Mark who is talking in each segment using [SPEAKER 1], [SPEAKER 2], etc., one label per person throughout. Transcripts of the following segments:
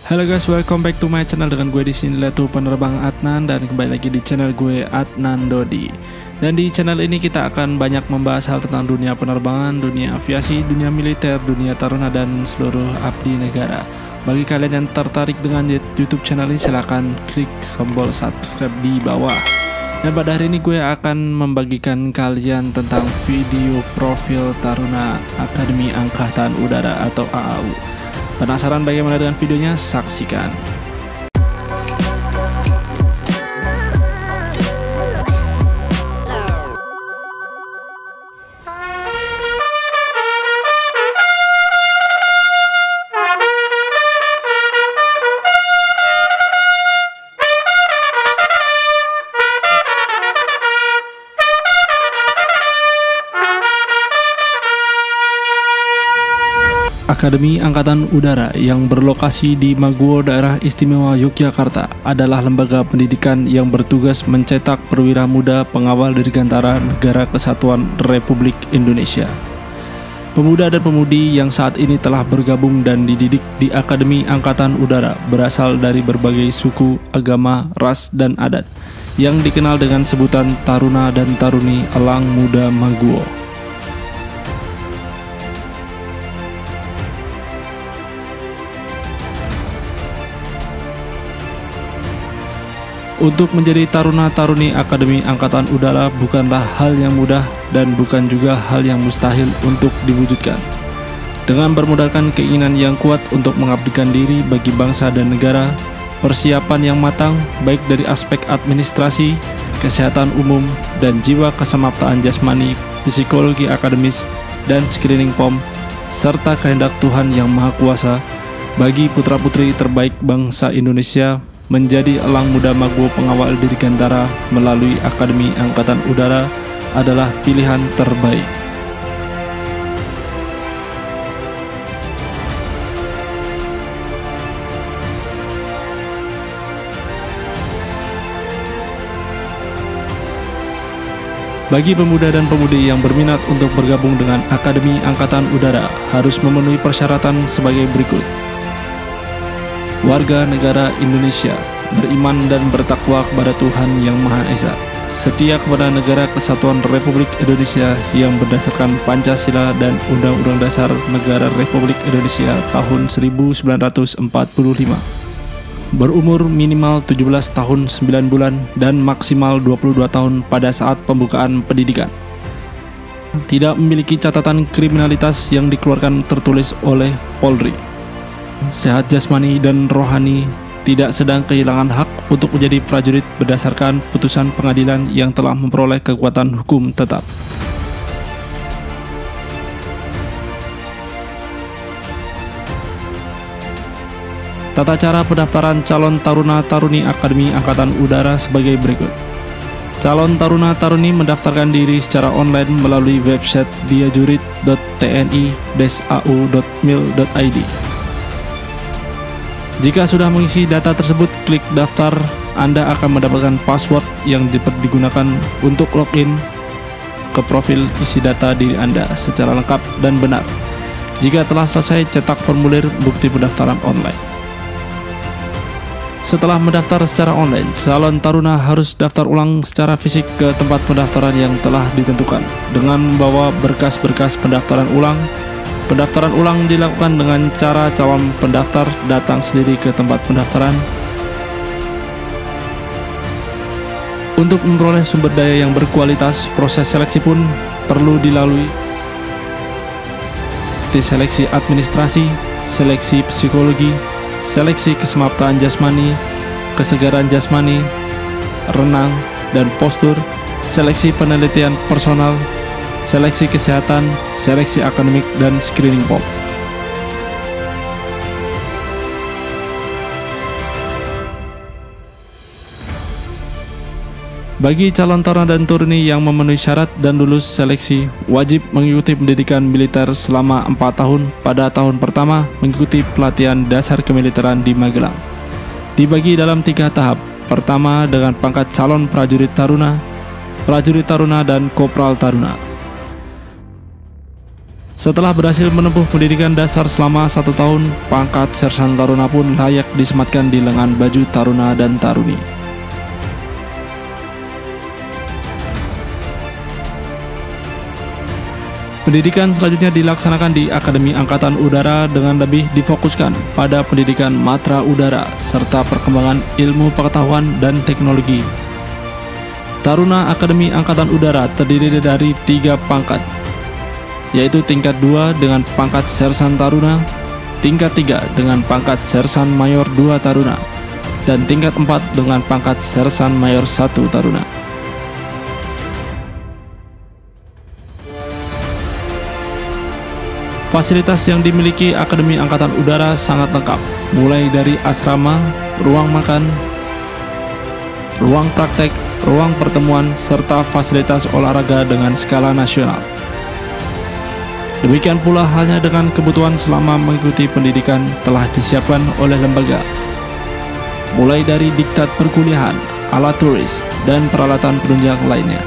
[SPEAKER 1] Halo guys, welcome back to my channel. Dengan gue di sini Letu Penerbang Adnan, dan kembali lagi di channel gue Adnan Dodi. Dan di channel ini kita akan banyak membahas hal tentang dunia penerbangan, dunia aviasi, dunia militer, dunia taruna, dan seluruh abdi negara. Bagi kalian yang tertarik dengan YouTube channel ini, silahkan klik tombol subscribe di bawah. Dan pada hari ini gue akan membagikan kalian tentang video profil Taruna Akademi Angkatan Udara atau AAU. Penasaran bagaimana dengan videonya? Saksikan. Akademi Angkatan Udara yang berlokasi di Maguwo, Daerah Istimewa Yogyakarta, adalah lembaga pendidikan yang bertugas mencetak perwira muda pengawal dirgantara Negara Kesatuan Republik Indonesia. Pemuda dan pemudi yang saat ini telah bergabung dan dididik di Akademi Angkatan Udara berasal dari berbagai suku, agama, ras, dan adat yang dikenal dengan sebutan Taruna dan Taruni Elang Muda Maguwo. Untuk menjadi taruna-taruni Akademi Angkatan Udara bukanlah hal yang mudah dan bukan juga hal yang mustahil untuk diwujudkan. Dengan bermodalkan keinginan yang kuat untuk mengabdikan diri bagi bangsa dan negara, persiapan yang matang baik dari aspek administrasi, kesehatan umum, dan jiwa kesamaptaan jasmani, psikologi akademis, dan screening POM, serta kehendak Tuhan Yang Maha Kuasa bagi putra-putri terbaik bangsa Indonesia menjadi elang muda Maguwo pengawal dirgantara melalui Akademi Angkatan Udara adalah pilihan terbaik. Bagi pemuda dan pemudi yang berminat untuk bergabung dengan Akademi Angkatan Udara harus memenuhi persyaratan sebagai berikut. Warga negara Indonesia, beriman dan bertakwa kepada Tuhan Yang Maha Esa, setia kepada Negara Kesatuan Republik Indonesia yang berdasarkan Pancasila dan Undang-Undang Dasar Negara Republik Indonesia tahun 1945. Berumur minimal 17 tahun 9 bulan dan maksimal 22 tahun pada saat pembukaan pendidikan. Tidak memiliki catatan kriminalitas yang dikeluarkan tertulis oleh Polri. Sehat jasmani dan rohani, tidak sedang kehilangan hak untuk menjadi prajurit berdasarkan putusan pengadilan yang telah memperoleh kekuatan hukum tetap. Tata cara pendaftaran calon taruna-taruni Akademi Angkatan Udara sebagai berikut. Calon taruna-taruni mendaftarkan diri secara online melalui website diajurit.tni-au.mil.id. Jika sudah mengisi data tersebut, klik daftar. Anda akan mendapatkan password yang dapat digunakan untuk login ke profil isi data diri Anda secara lengkap dan benar. Jika telah selesai, cetak formulir bukti pendaftaran online. Setelah mendaftar secara online, calon taruna harus daftar ulang secara fisik ke tempat pendaftaran yang telah ditentukan dengan membawa berkas-berkas pendaftaran ulang. Pendaftaran ulang dilakukan dengan cara calon pendaftar datang sendiri ke tempat pendaftaran. Untuk memperoleh sumber daya yang berkualitas, proses seleksi pun perlu dilalui. Tes seleksi administrasi, seleksi psikologi, seleksi kesemaptaan jasmani, kesegaran jasmani, renang dan postur, seleksi penelitian personal, seleksi kesehatan, seleksi akademik, dan screening POM. Bagi calon taruna dan taruni yang memenuhi syarat dan lulus seleksi, wajib mengikuti pendidikan militer selama 4 tahun. Pada tahun pertama, mengikuti pelatihan dasar kemiliteran di Magelang. Dibagi dalam 3 tahap. Pertama dengan pangkat calon prajurit taruna, dan kopral taruna. Setelah berhasil menempuh pendidikan dasar selama 1 tahun, pangkat Sersan Taruna pun layak disematkan di lengan baju taruna dan taruni. Pendidikan selanjutnya dilaksanakan di Akademi Angkatan Udara dengan lebih difokuskan pada pendidikan matra udara serta perkembangan ilmu pengetahuan dan teknologi. Taruna Akademi Angkatan Udara terdiri dari 3 pangkat, yaitu tingkat 2 dengan pangkat Sersan Taruna, tingkat 3 dengan pangkat Sersan Mayor 2 Taruna, dan tingkat 4 dengan pangkat Sersan Mayor 1 Taruna. Fasilitas yang dimiliki Akademi Angkatan Udara sangat lengkap, mulai dari asrama, ruang makan, ruang praktek, ruang pertemuan, serta fasilitas olahraga dengan skala nasional. Demikian pula halnya dengan kebutuhan selama mengikuti pendidikan telah disiapkan oleh lembaga, mulai dari diktat perkuliahan, alat tulis, dan peralatan penunjang lainnya.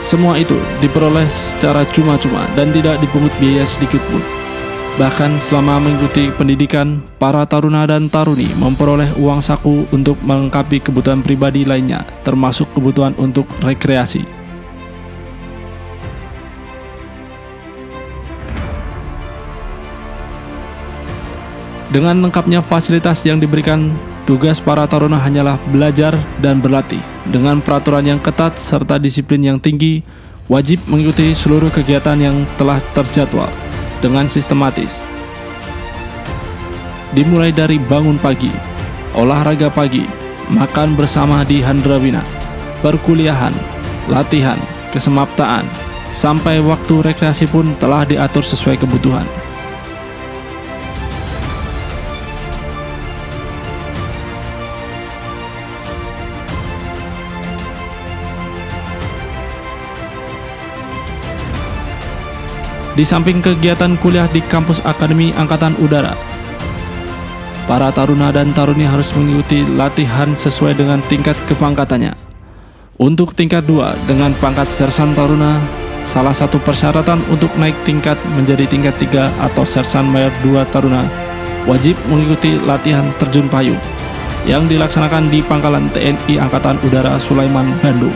[SPEAKER 1] Semua itu diperoleh secara cuma-cuma dan tidak dipungut biaya sedikit pun. Bahkan selama mengikuti pendidikan, para taruna dan taruni memperoleh uang saku untuk melengkapi kebutuhan pribadi lainnya, termasuk kebutuhan untuk rekreasi. Dengan lengkapnya fasilitas yang diberikan, tugas para taruna hanyalah belajar dan berlatih. Dengan peraturan yang ketat serta disiplin yang tinggi, wajib mengikuti seluruh kegiatan yang telah terjadwal dengan sistematis. Dimulai dari bangun pagi, olahraga pagi, makan bersama di Handrawina, perkuliahan, latihan, kesemaptaan, sampai waktu rekreasi pun telah diatur sesuai kebutuhan. Di samping kegiatan kuliah di kampus Akademi Angkatan Udara, para taruna dan taruni harus mengikuti latihan sesuai dengan tingkat kepangkatannya. Untuk tingkat 2 dengan pangkat Sersan Taruna, salah satu persyaratan untuk naik tingkat menjadi tingkat 3 atau Sersan Mayor 2 Taruna, wajib mengikuti latihan terjun payung yang dilaksanakan di Pangkalan TNI Angkatan Udara Sulaiman, Bandung.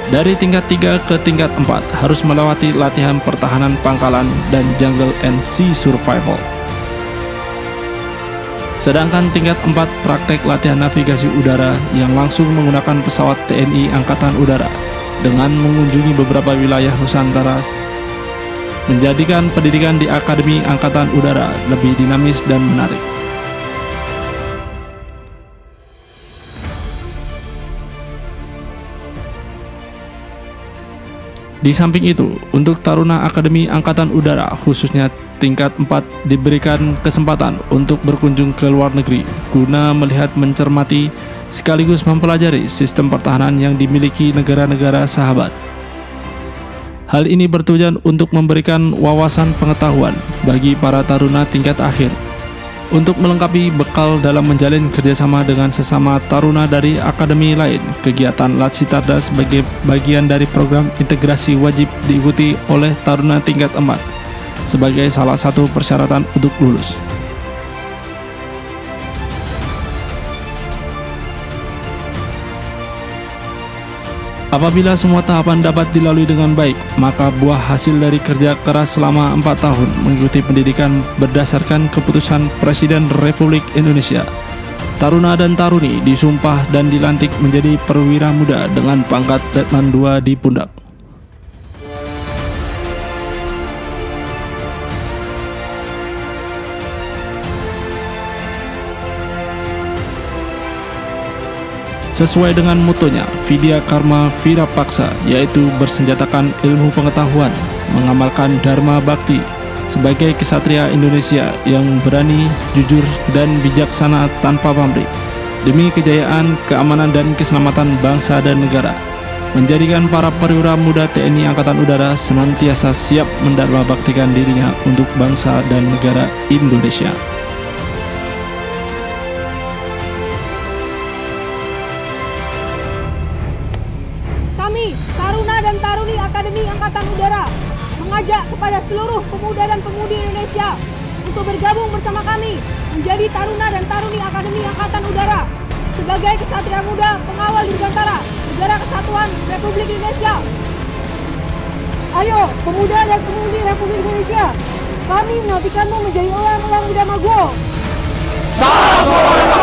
[SPEAKER 1] Dari tingkat 3 ke tingkat 4 harus melewati latihan pertahanan pangkalan dan jungle and sea survival. Sedangkan tingkat 4 praktek latihan navigasi udara yang langsung menggunakan pesawat TNI Angkatan Udara dengan mengunjungi beberapa wilayah Nusantara, menjadikan pendidikan di Akademi Angkatan Udara lebih dinamis dan menarik. Di samping itu, untuk taruna Akademi Angkatan Udara khususnya tingkat 4 diberikan kesempatan untuk berkunjung ke luar negeri guna melihat, mencermati, sekaligus mempelajari sistem pertahanan yang dimiliki negara-negara sahabat. Hal ini bertujuan untuk memberikan wawasan pengetahuan bagi para taruna tingkat akhir untuk melengkapi bekal dalam menjalin kerjasama dengan sesama taruna dari akademi lain. Kegiatan Latsitarda sebagai bagian dari program integrasi wajib diikuti oleh taruna tingkat 4 sebagai salah satu persyaratan untuk lulus. Apabila semua tahapan dapat dilalui dengan baik, maka buah hasil dari kerja keras selama 4 tahun mengikuti pendidikan berdasarkan keputusan Presiden Republik Indonesia, taruna dan taruni disumpah dan dilantik menjadi perwira muda dengan pangkat Letnan 2 di pundak. Sesuai dengan mutonya Vidya Karma Vira Paksa, yaitu bersenjatakan ilmu pengetahuan, mengamalkan Dharma Bakti sebagai kesatria Indonesia yang berani, jujur, dan bijaksana tanpa pamrih demi kejayaan, keamanan, dan keselamatan bangsa dan negara, menjadikan para perwira muda TNI Angkatan Udara senantiasa siap mendharma baktikan dirinya untuk bangsa dan negara Indonesia.
[SPEAKER 2] Akademi Angkatan Udara mengajak kepada seluruh pemuda dan pemudi Indonesia untuk bergabung bersama kami menjadi taruna dan taruni Akademi Angkatan Udara sebagai kesatria muda pengawal Dirgantara Negara Kesatuan Republik Indonesia. Ayo, pemuda dan pemudi Republik Indonesia, kami menantikanmu menjadi orang-orang muda Maguwo.
[SPEAKER 3] Salam